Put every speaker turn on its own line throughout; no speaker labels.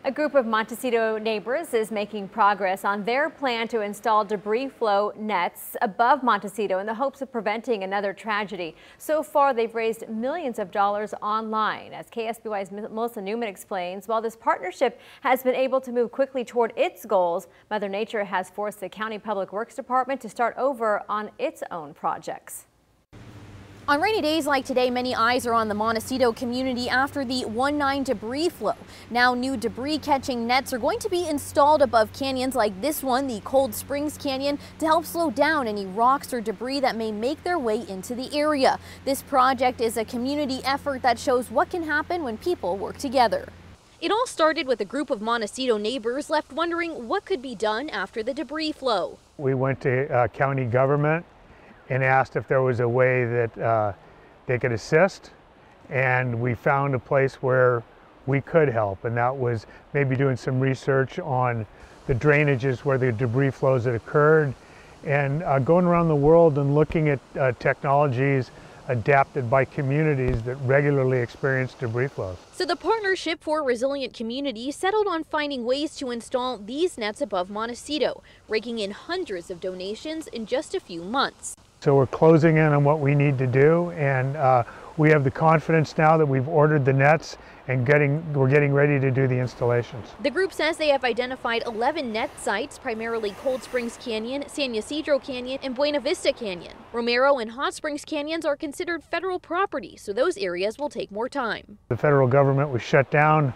A group of Montecito neighbors is making progress on their plan to install debris flow nets above Montecito in the hopes of preventing another tragedy. So far, they've raised millions of dollars online. As KSBY's Melissa Newman explains, while this partnership has been able to move quickly toward its goals, Mother Nature has forced the County Public Works Department to start over on its own projects.
On rainy days like today, many eyes are on the Montecito community after the 1/9 debris flow. Now new debris catching nets are going to be installed above canyons like this one, the Cold Springs Canyon, to help slow down any rocks or debris that may make their way into the area. This project is a community effort that shows what can happen when people work together. It all started with a group of Montecito neighbors left wondering what could be done after the debris flow.
We went to county government and asked if there was a way that they could assist, and we found a place where we could help, and that was maybe doing some research on the drainages where the debris flows had occurred, and going around the world and looking at technologies adapted by communities that regularly experience debris flows.
So the Partnership for Resilient Communities settled on finding ways to install these nets above Montecito, raking in hundreds of donations in just a few months.
So we're closing in on what we need to do, and we have the confidence now that we've ordered the nets and we're getting ready to do the installations.
The group says they have identified 11 net sites, primarily Cold Springs Canyon, San Ysidro Canyon, and Buena Vista Canyon. Romero and Hot Springs Canyons are considered federal property, so those areas will take more time.
The federal government was shut down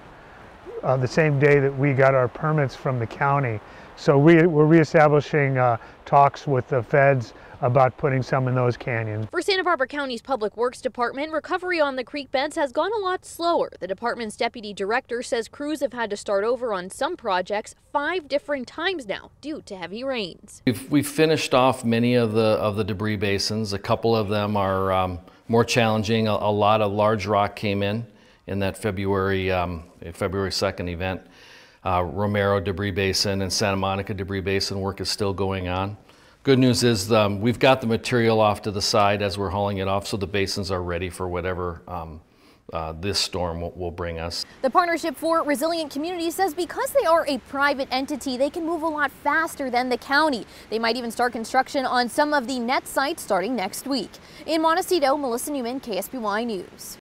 the same day that we got our permits from the county. So we're reestablishing talks with the feds about putting some in those canyons.
For Santa Barbara County's Public Works Department, recovery on the creek beds has gone a lot slower. The department's deputy director says crews have had to start over on some projects 5 different times now due to heavy rains.
We've finished off many of the debris basins. A couple of them are more challenging. A lot of large rock came in that February 2nd event. Romero debris basin and Santa Monica debris basin work is still going on. Good news is we've got the material off to the side as we're hauling it off, so the basins are ready for whatever this storm will bring us.
The Partnership for Resilient Communities says because they are a private entity, they can move a lot faster than the county. They might even start construction on some of the net sites starting next week. In Montecito, Melissa Newman, KSBY News.